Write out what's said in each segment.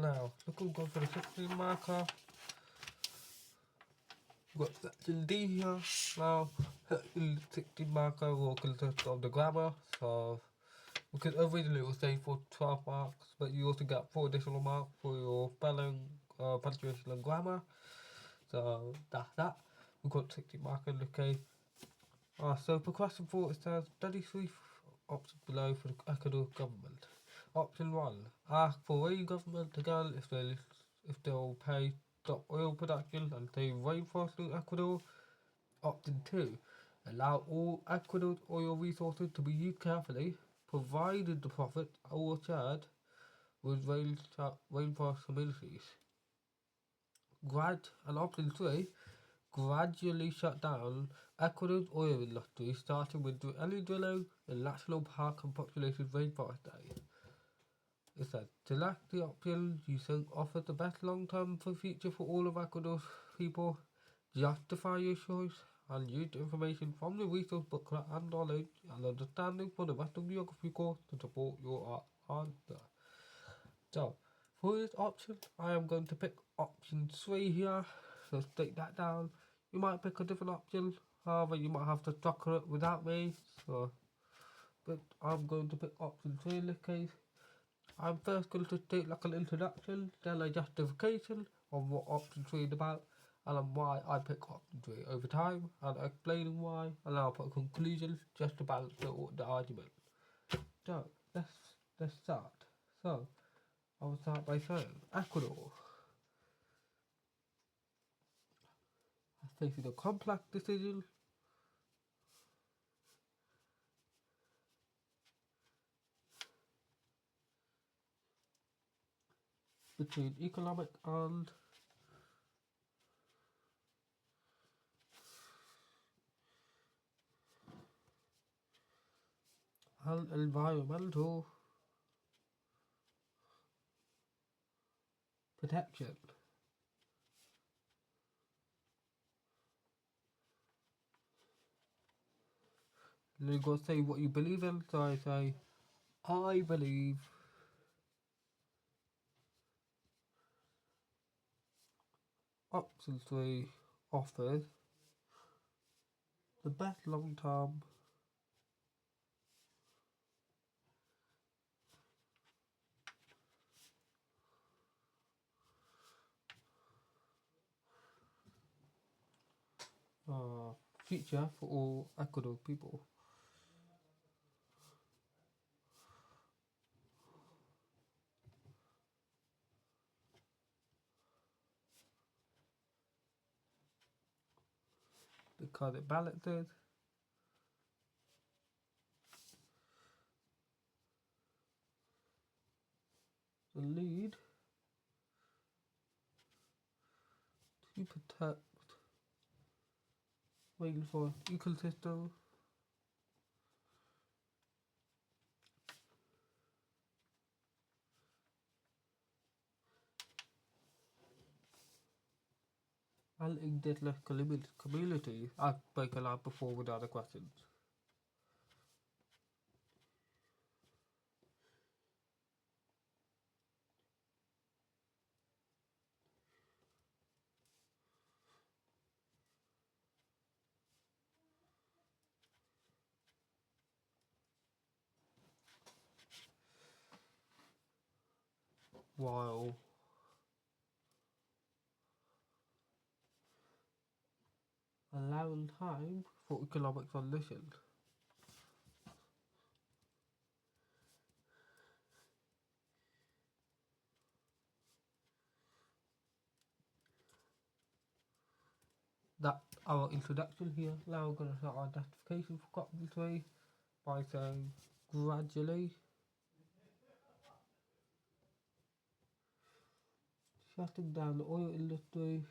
Now, looking good for the 16 marker. We've got section D here. Now, the 16 marker will consist of the grammar. So, because originally it was saying for 12 marks, but you also get 4 additional marks for your spelling, punctuation, and grammar. So, that's that. We've got 16 marker in the case. So for question 4 it says, study 3 options below for the Ecuador government. Option 1, ask for a government again if they'll pay stop oil production and save rainforest in Ecuador. Option 2, allow all Ecuador's oil resources to be used carefully, provided the profits are shared with rainforest communities. And option 3, gradually shut down Ecuador's oil industry, starting with any drilling in national park and populated rainforest areas. It said, select the option you think offers the best long-term future for all of Ecuador's people, justify your choice, and use the information from the resource booklet and knowledge and understanding from the Western Geography course to support your answer. So, for this option, I am going to pick option 3 here. So take that down. You might pick a different option, however you might have to structure it without me. But I'm going to pick option 3 in this case. I'm first going to take like an introduction, then a justification on what option 3 is about, and on why I pick option 3 over time, and explaining why, and I'll put a conclusion just to balance the argument. So, let's start. So, I will start by saying, Ecuador facing a complex decision between economic and environmental protection. And you gotta say what you believe in, so I say, I believe option 3 offers the best long-term future for all Ecuador people. Because it balances the lead to protect rainforest ecosystem and indigenous communities, as spoken out before with other questions. While allowing time for economic solution. That's our introduction here. Now we're going to start our justification for option 3 by saying gradually shutting down the oil industry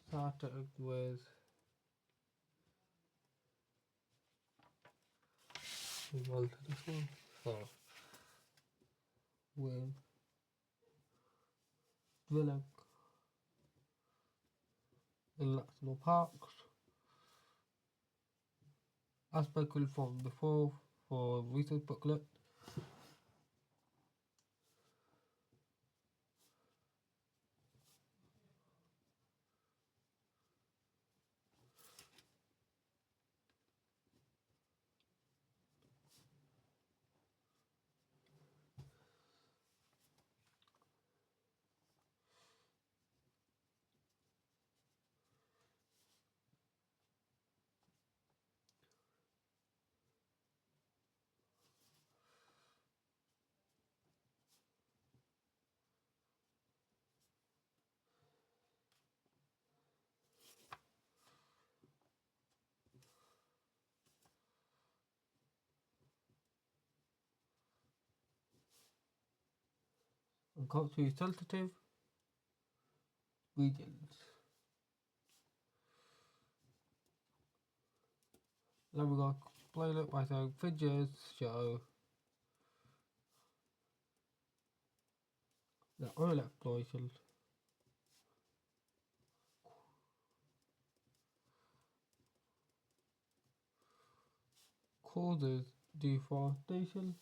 starting with this one. So with drilling in national parks. As spoken from before for research booklet. And culturally sensitive regions. Then we're going to explain it by saying figures show that oil exploration causes deforestation,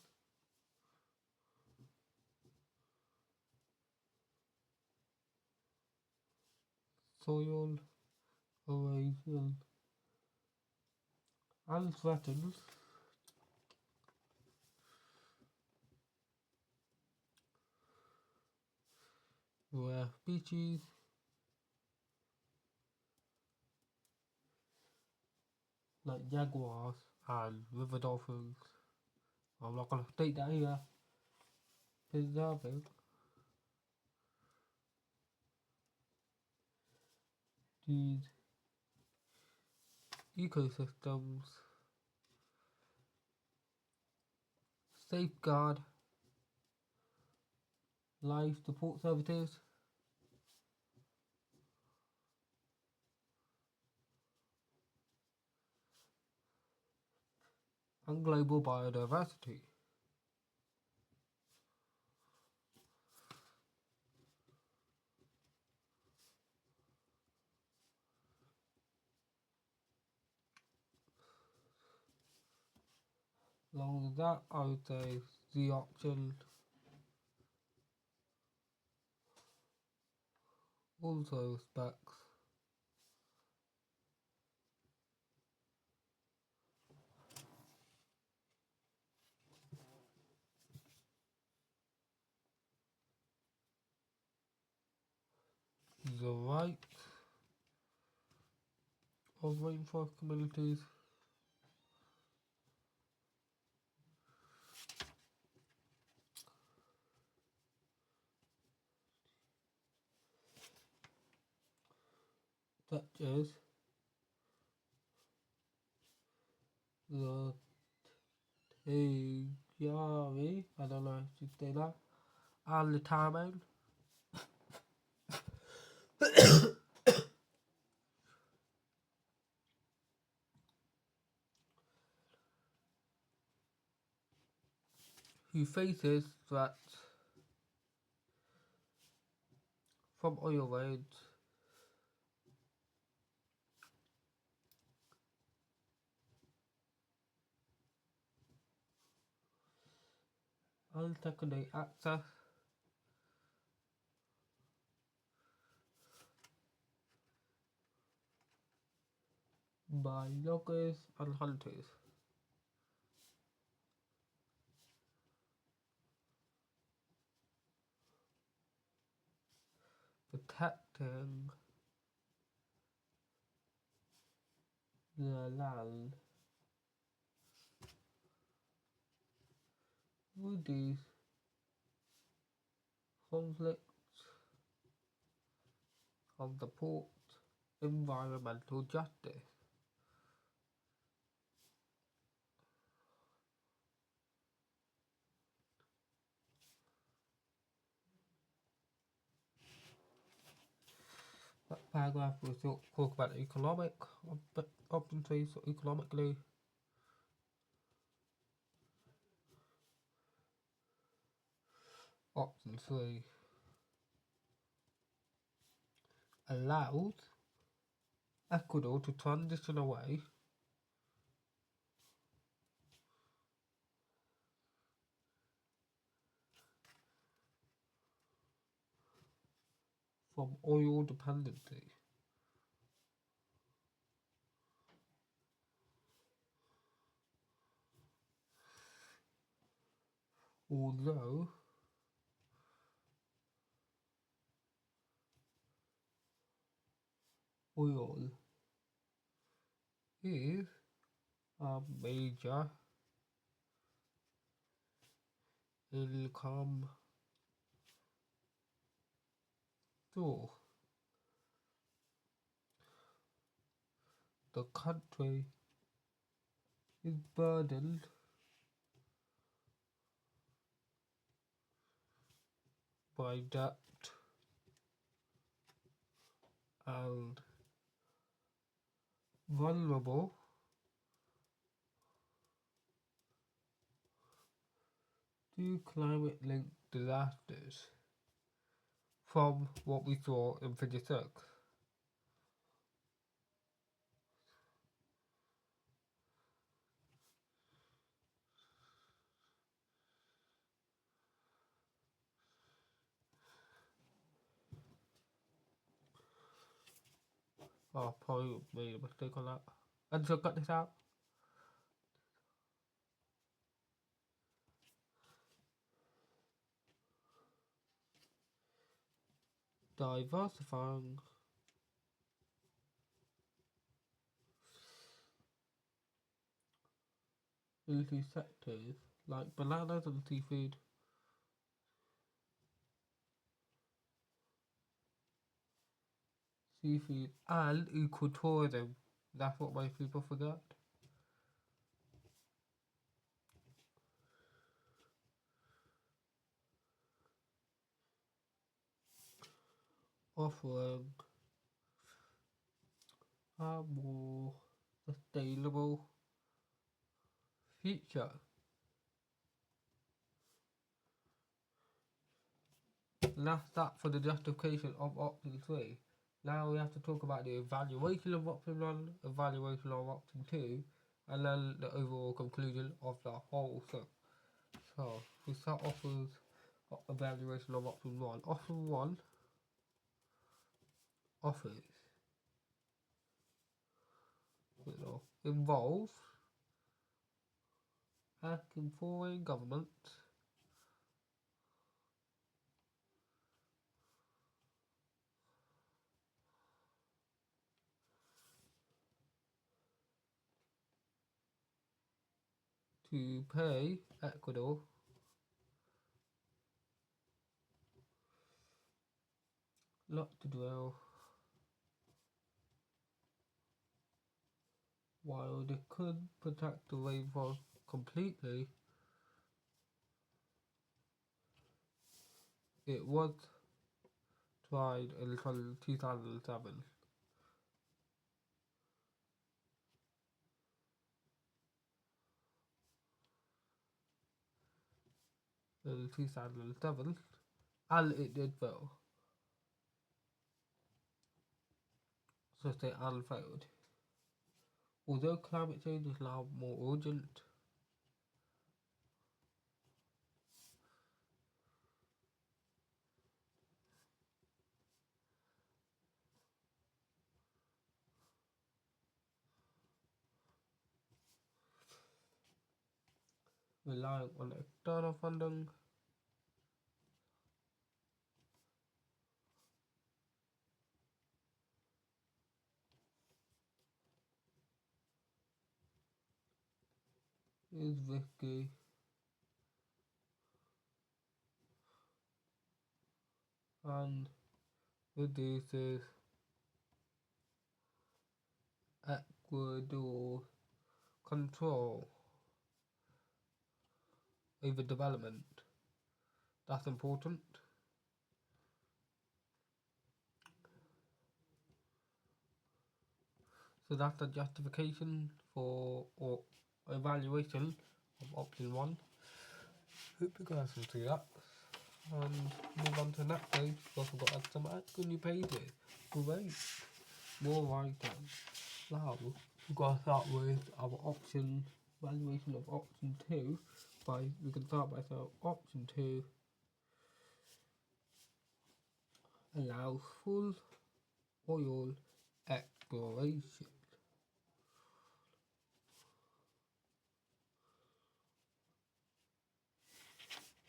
soil erosion, and threatens rare species like jaguars and river dolphins. I'm not going to state that here. Preserving these ecosystems safeguard life support services and global biodiversity. Along with that, I would say the option also respects the right of rainforest communities such as the Tejari, I don't know if you say that, and the Taman, who faces threats from oil raids, and secondary access by loggers and hunters, protecting the land, reduce conflicts, and support environmental justice. That paragraph will talk about economic opportunities economically. Option 3 allows Ecuador to transition away from oil dependency. Although oil is a major income source, the country is burdened by debt and vulnerable to climate-linked disasters from what we saw in Figure 6. Oh, probably made a mistake on that. And so cut this out. Diversifying into sectors like bananas and seafood. Seafood and ecotourism. That's what most people forget. Offering a more sustainable future. And that's that for the justification of option 3. Now we have to talk about the evaluation of option 1, evaluation of option 2, and then the overall conclusion of the whole thing. So we start off with evaluation of option 1. Option 1 offers involves asking foreign governments to pay Ecuador not to dwell while they could protect the rainforest completely. It was tried in 2007. In 2007, and it did fail. So they unfailed. Although climate change is now more urgent, relying on external funding is risky and reduces Ecuador's control over development. That's important. So that's the justification for or evaluation of option 1. Hope you guys will see that. And move on to the next page because we've got to add some new pages. Great. more items. Now, we've got to start with our option, valuation of option 2. We can start by saying option 2 allows full oil exploration.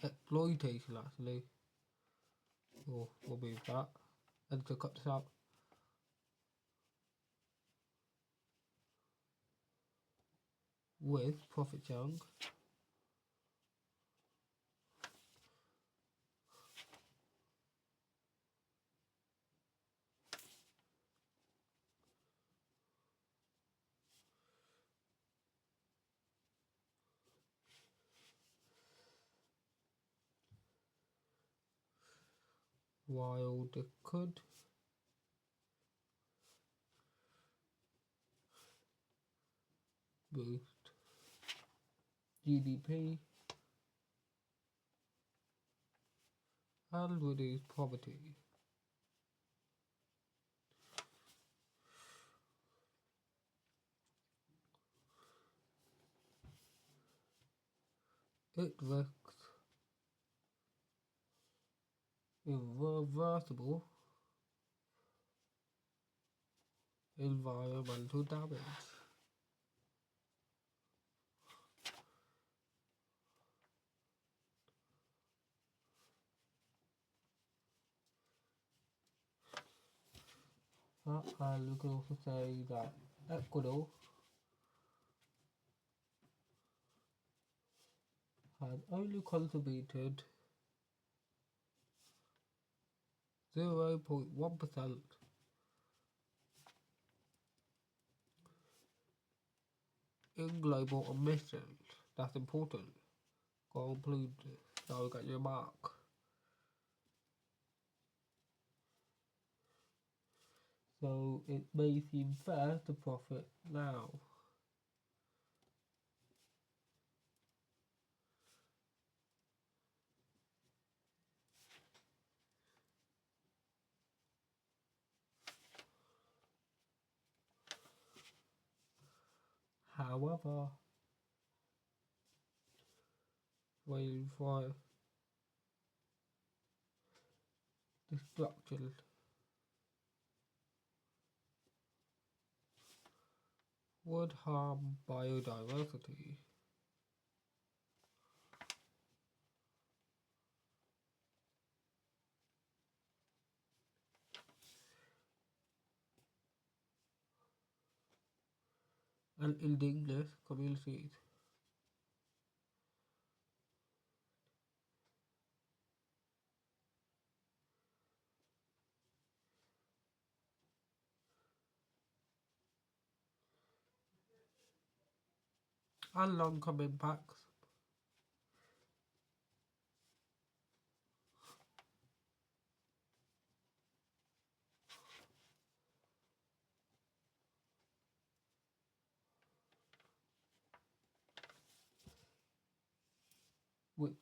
Exploitation, actually. We'll move that. And to cut this out. With profit sharing. While they could boost GDP and reduce poverty. It risks irreversible environmental damage. And we can also say that Ecuador has only contributed 0.1% in global emissions. That's important. Go include so you got your mark. So it may seem fair to profit now. However, rainfall destruction would harm biodiversity. And indigenous communities. And long-term impacts. Which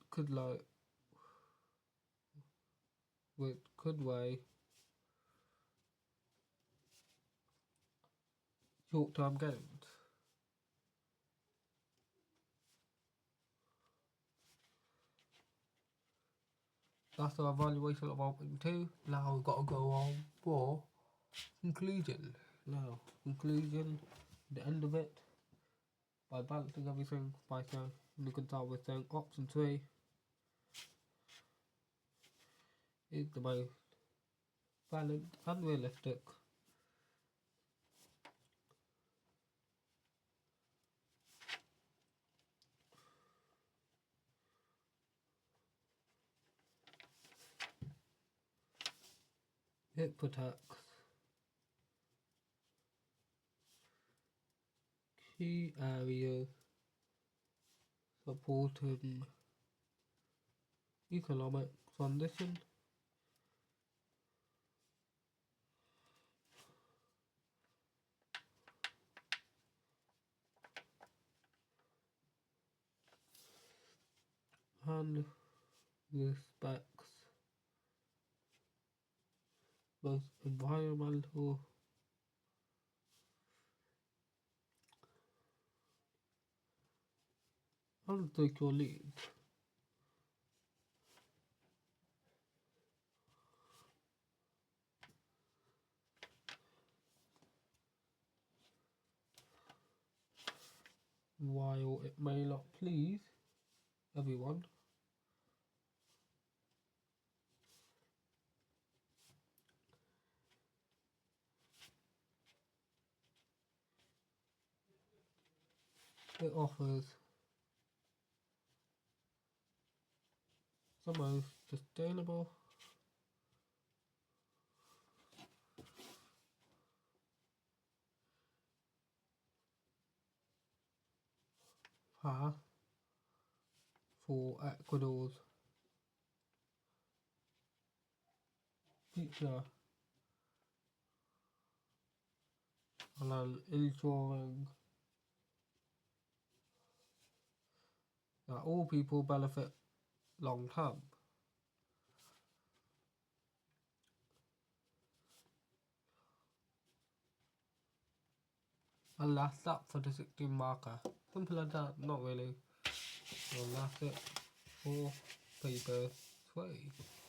could weigh short-term gains. That's our evaluation of option 2. Now we've got to go on for conclusion. Now, conclusion, the end of it, by balancing everything by saying, you can start with saying option 3 is the most balanced and realistic. It protects key areas supporting economic transition and respects both environmental I'll take your lead. While it may not please everyone, it offers the most sustainable path for Ecuador's future and ensuring that all people benefit long term. And that's that for the 16 marker. Simple as that, not really. And that's it for paper 3.